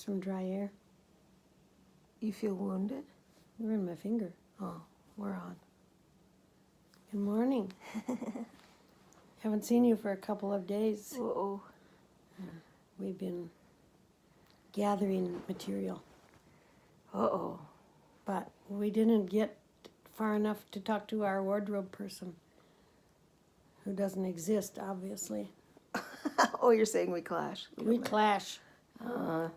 some dry air. You feel wounded? You're in my finger. Oh, we're on. Good morning. Haven't seen you for a couple of days. Uh-oh. We've been gathering material, Uh-oh. but we didn't get far enough to talk to our wardrobe person, who doesn't exist, obviously. Oh, you're saying we clash? We clash. It's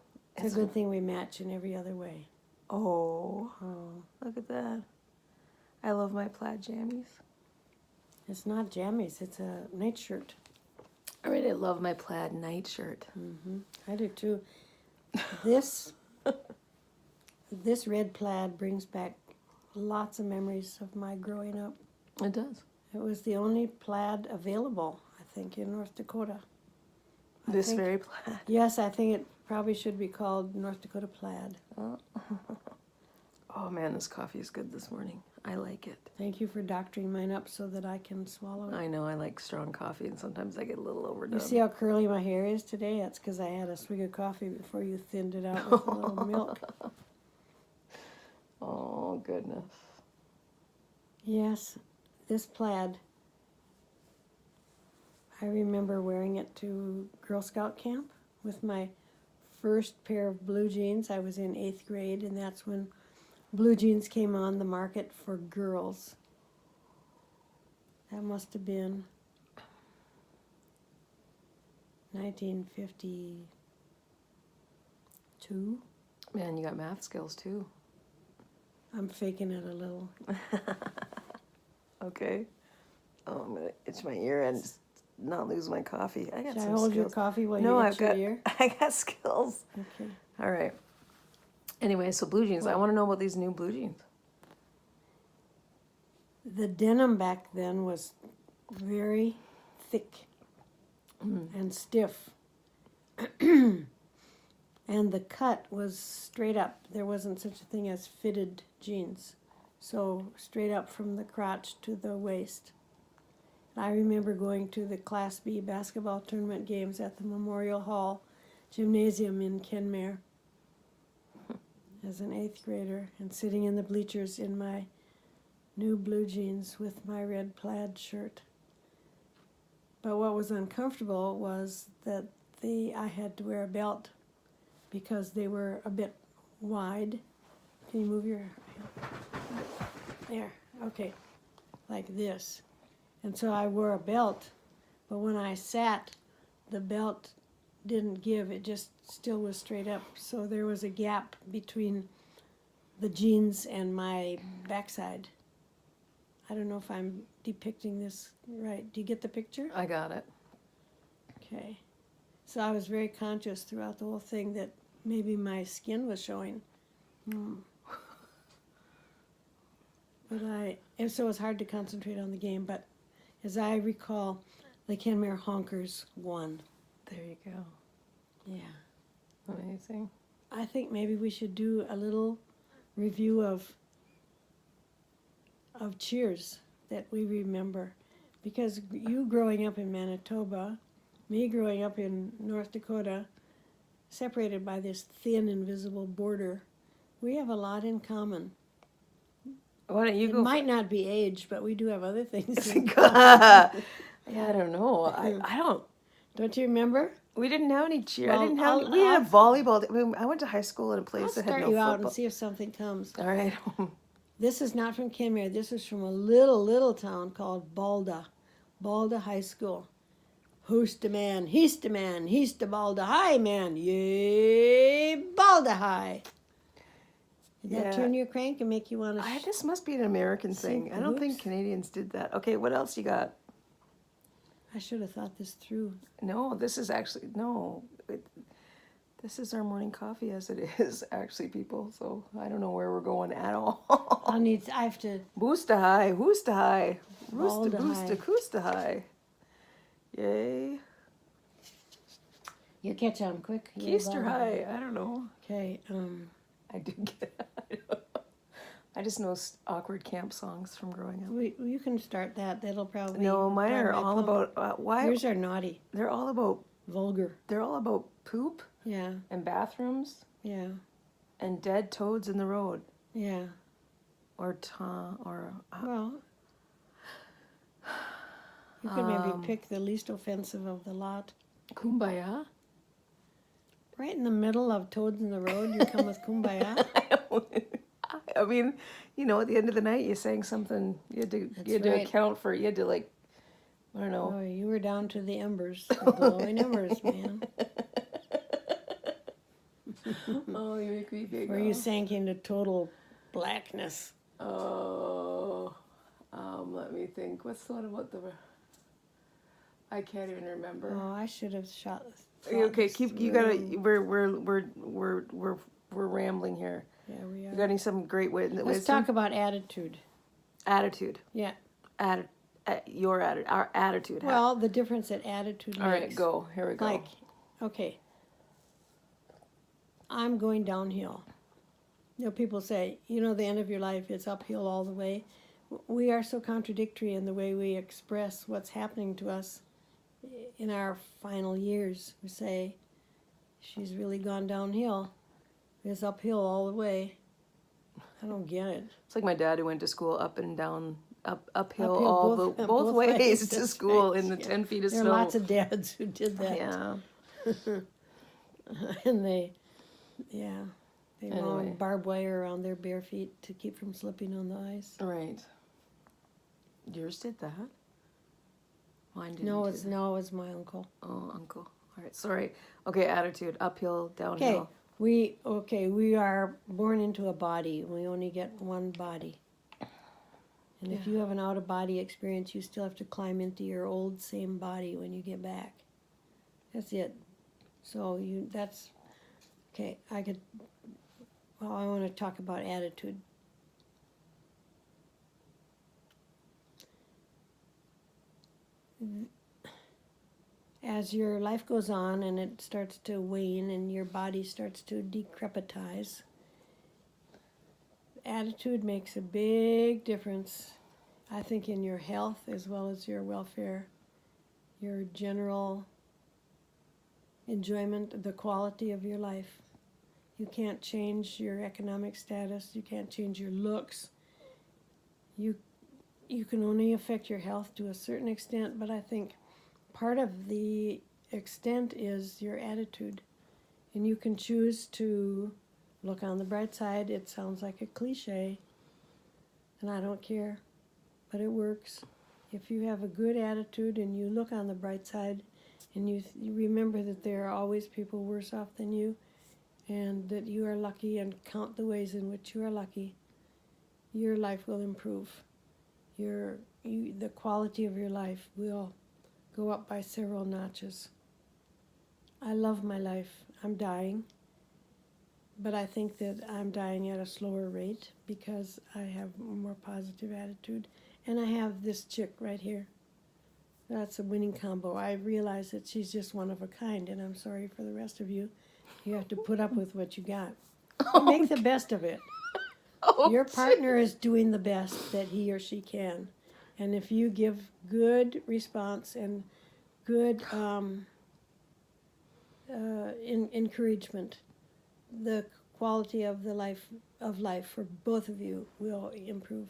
It's a good thing we match in every other way. Oh, Oh, look at that. I love my plaid jammies. it's not jammies, it's a nightshirt. I really love my plaid nightshirt. I do too. This red plaid brings back lots of memories of my growing up. It does. It was the only plaid available, I think, in North Dakota. This think- very plaid. Yes, I think it probably should be called North Dakota plaid. Oh man, this coffee is good this morning. I like it. Thank you for doctoring mine up so that I can swallow it. I know I like strong coffee, and sometimes I get a little overdone. You see how curly my hair is today? That's because I had a swig of coffee before you thinned it out with a little milk. Oh goodness. Yes, this plaid, I remember wearing it to Girl Scout camp with my first pair of blue jeans. I was in 8th grade, and that's when blue jeans came on the market for girls. That must have been 1952. Man, you got math skills too. I'm faking it a little. Okay. Oh, I'm gonna itch my ear and just not lose my coffee. I got Should I some hold your skills. coffee while No, you I've itch your got ear? I got skills. Okay. All right. Anyway, so blue jeans. I want to know about these new blue jeans. The denim back then was very thick and stiff. And the cut was straight up. There wasn't such a thing as fitted jeans. So straight up from the crotch to the waist. I remember going to the Class B basketball tournament games at the Memorial Hall Gymnasium in Kenmare as an 8th grader and sitting in the bleachers in my new blue jeans with my red plaid shirt. But what was uncomfortable was that I had to wear a belt because they were a bit wide. Can you move your hand? There, okay, like this. And so I wore a belt, but when I sat, the belt didn't give, it just still was straight up. So there was a gap between the jeans and my backside. I don't know if I'm depicting this right. Do you get the picture? I got it. Okay. So I was very conscious throughout the whole thing that maybe my skin was showing. And so it was hard to concentrate on the game, but as I recall, the Kenmare Honkers won. There you go. Yeah. Amazing. I think maybe we should do a little review of cheers that we remember. Because you growing up in Manitoba, me growing up in North Dakota, separated by this thin, invisible border, we have a lot in common. Why don't you It go? might not be age, but we do have other things in Yeah, I don't know. I don't. Don't you remember? We didn't have any cheer. Well, I didn't have. We had a volleyball. I went to high school at a place I'll that had start no you football. out and see if something comes. All right. This is not from Kenmare. This is from a little town called Balda High School. Who's the man? He's the man. He's the Balda High man. Yay, Balda High. Did that Yeah. turn your crank and make you want to... This must be an American Sink thing. the I don't think hoops? Canadians did that. Okay, what else you got? I should have thought this through. No, this is actually no. This is our morning coffee as it is, actually, people. So I don't know where we're going at all. I have to... Boosta high, whoosta high, roosta Balda boosta high. coosta high. Yay. You catch on quick. Keister high. I don't know. Okay, I did get. I just know awkward camp songs from growing up. you can start that. That'll probably... No, mine prime are my all pump. about why. Yours are naughty, They're all about vulgar. poop Yeah. and bathrooms Yeah. And dead toads in the road. Yeah. Or Well, you could maybe pick the least offensive of the lot. kumbaya. Right in the middle of toads in the road, you come with kumbaya. I mean, at the end of the night, you sang something. You had to right. account for. You had to I don't know. Oh, you were down to the embers, the glowing embers, man. Oh, you make me giggle. Or you sank into total blackness. Oh, let me think. What's the one about the? I can't even remember. Oh, I should have shot. Okay, you gotta. We're rambling here. Yeah, we are. You got some great wisdom? Let's talk about attitude. Attitude. Yeah. Our attitude. Well, the difference that attitude makes. All right, go. Here we go. Okay, I'm going downhill. People say, the end of your life is uphill all the way. We are so contradictory in the way we express what's happening to us in our final years. We say, she's really gone downhill. It's uphill all the way. I don't get it. It's like my dad who went to school up and down, uphill both ways to school in the 10 feet of snow. There are lots of dads who did that. Yeah. And they wound barbed wire around their bare feet to keep from slipping on the ice. Right. Yours did that? Mine didn't. No, it was my uncle. Oh, uncle. All right, sorry. Okay, attitude, uphill, downhill. We are born into a body. We only get one body. And if you have an out-of-body experience, you still have to climb into your old same body when you get back. That's it. So okay, I want to talk about attitude. As your life goes on and it starts to wane and your body starts to decrepitize, attitude makes a big difference, I think, in your health as well as your welfare, your general enjoyment, the quality of your life. You can't change your economic status. You can't change your looks. You can only affect your health to a certain extent, but I think part of the extent is your attitude. And you can choose to look on the bright side. It sounds like a cliche, and I don't care, but it works. If you have a good attitude and you look on the bright side and you remember that there are always people worse off than you and that you are lucky and count the ways in which you are lucky, your life will improve. The quality of your life will go up by several notches. I love my life. I'm dying, but I think that I'm dying at a slower rate because I have a more positive attitude. And I have this chick right here. That's a winning combo. I realize that she's just one of a kind, and I'm sorry for the rest of you. You have to put up with what you got. Make the best of it. Your partner is doing the best that he or she can. And if you give good response and good encouragement, the quality of the life for both of you will improve.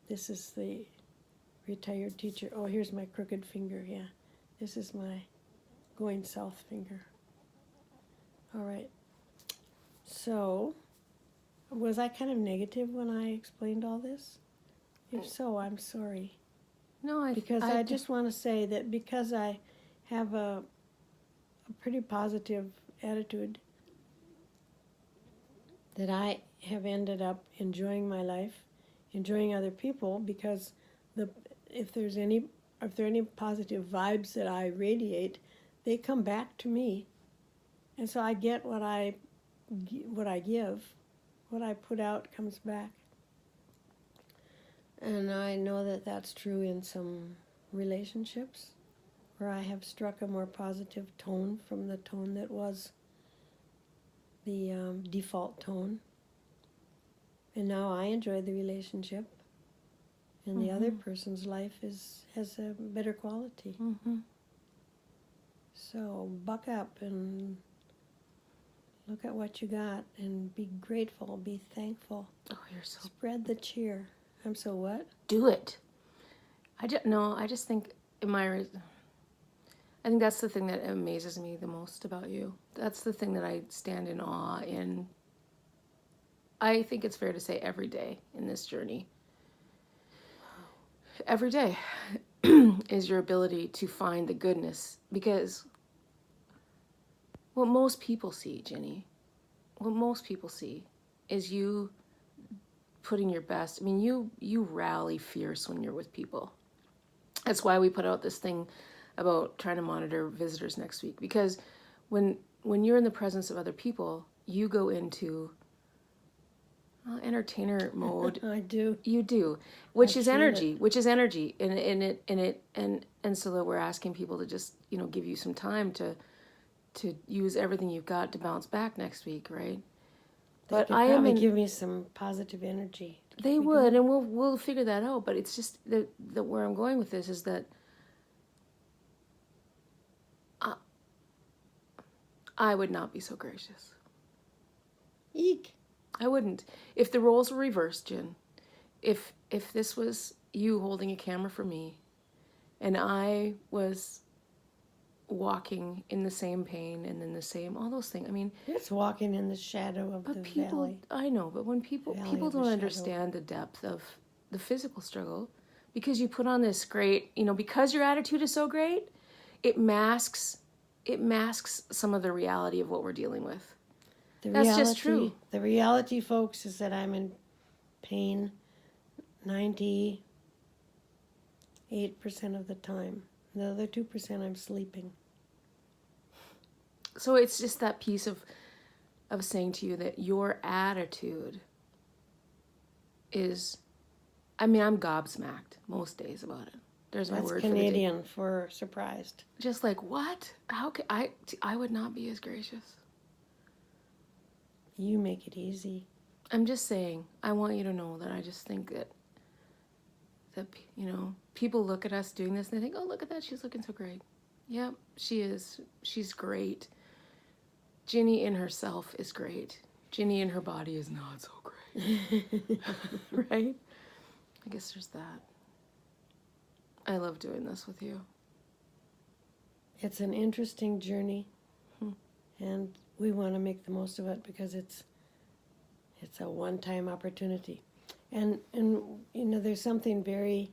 This is the retired teacher. Oh, here's my crooked finger. Yeah, this is my going south finger. All right. So, was I kind of negative when I explained all this? If so, I'm sorry. No, I just want to say that because I have a pretty positive attitude, that I have ended up enjoying my life, enjoying other people, because if there are any positive vibes that I radiate, they come back to me, and so I get what I give, what I put out comes back. And I know that that's true in some relationships where I have struck a more positive tone from the tone that was the default tone. And now I enjoy the relationship, and the other person's life has a better quality. Mm-hmm. So buck up and Look at what you got and be grateful, be thankful. Oh, you're so... Spread the cheer. I'm so what? Do it. I just think I think that's the thing that amazes me the most about you. That's the thing that I stand in awe in. I think it's fair to say every day in this journey. Every day is your ability to find the goodness, because what most people see, Jenny, what most people see is you putting your best. I mean, you rally fierce when you're with people. That's why we put out this thing about trying to monitor visitors next week, because when you're in the presence of other people, you go into entertainer mode. I do. You do, which is energy, and so that we're asking people to just give you some time to use everything you've got to bounce back next week, right? But I am give me some positive energy. They would, and we'll figure that out. But it's just that where I'm going with this is that I would not be so gracious. Eek. I wouldn't. If the roles were reversed, Jen, if this was you holding a camera for me, and I was walking in the same pain and in the same all those things. I mean, it's walking in the shadow of the valley. I know, but when people don't understand the depth of the physical struggle, because you put on this great, because your attitude is so great, it masks some of the reality of what we're dealing with. That's just true. The reality, folks, is that I'm in pain 98% of the time. The other 2% I'm sleeping. So it's just that piece of saying to you that your attitude is, I mean, I'm gobsmacked most days about it. There's my word Canadian for surprised. Just like, what? How could I would not be as gracious. You make it easy. I'm just saying, I want you to know that I just think that people look at us doing this and they think, oh, look at that, she's looking so great. Yep, she is. She's great. Ginny in herself is great. Ginny in her body is not so great. Right? I guess there's that. I love doing this with you. It's an interesting journey. And we want to make the most of it because it's a one-time opportunity. And there's something very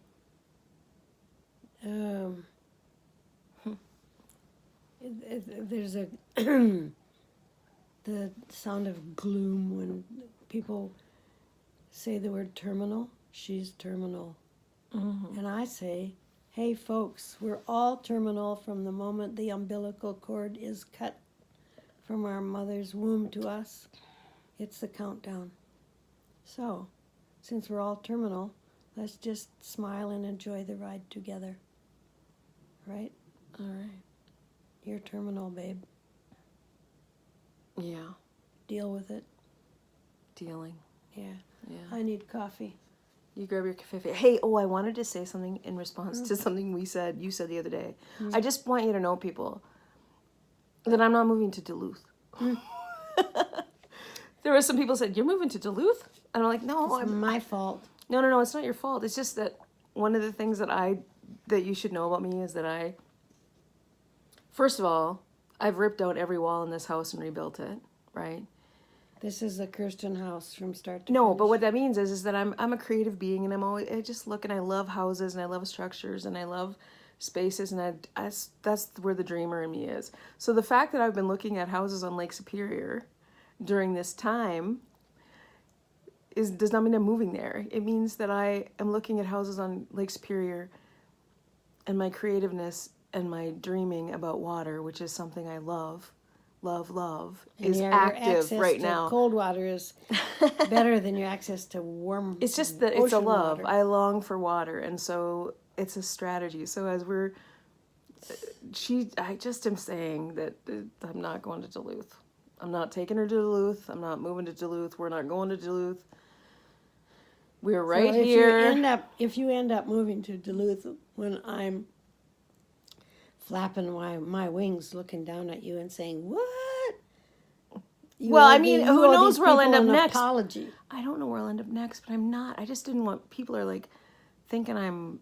there's a the sound of gloom when people say the word terminal. She's terminal. Mm-hmm. And I say, hey folks, we're all terminal from the moment the umbilical cord is cut from our mother's womb to us. It's the countdown. So, since we're all terminal, let's just smile and enjoy the ride together. Right? All right. You're terminal, babe. Yeah. Deal with it. Dealing. Yeah. Yeah. I need coffee. You grab your coffee. Hey, I wanted to say something in response to something you said the other day. I just want you to know, people, that I'm not moving to Duluth. There were some people said, you're moving to Duluth? And I'm like, no. It's my fault. No, it's not your fault. It's just that one of the things that you should know about me is that first of all, I've ripped out every wall in this house and rebuilt it, right? This is a Kirsten house from start to No, finish. but what that means is that I'm a creative being, and I just look and I love houses and I love structures and I love spaces, and that's where the dreamer in me is. So the fact that I've been looking at houses on Lake Superior during this time does not mean I'm moving there. It means that I am looking at houses on Lake Superior, and my creativeness and my dreaming about water, which is something I love, is active right now. Cold water is better than your access to warm. It's just that it's a love. Water. I long for water, and so it's a strategy. So as I just am saying that I'm not going to Duluth. I'm not taking her to Duluth. I'm not moving to Duluth. We're not going to Duluth. We're right here. If you end up moving to Duluth when I'm flapping my wings looking down at you and saying, what? Well, I mean, who knows where I'll end up an next? Apology. I don't know where I'll end up next, but I'm not. I just didn't want people are like thinking I'm,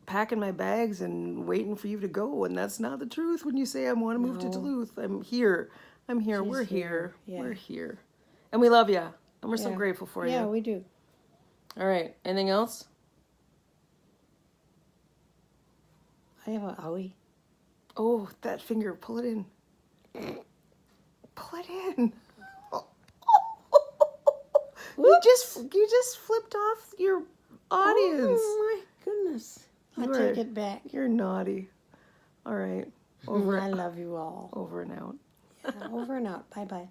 packing my bags and waiting for you to go, and that's not the truth. When you say I want to move to No. Duluth, I'm here. She's We're here. here. Yeah. We're here, and we love you, and we're so Yeah. grateful for you. Yeah, we do. All right. Anything else? I have a owie. Oh, that finger. Pull it in. Pull it in. You just flipped off your audience. Oh my goodness. I take it back. You're naughty. All right. I love you all. Over and out. Yeah, over and out. Bye-bye.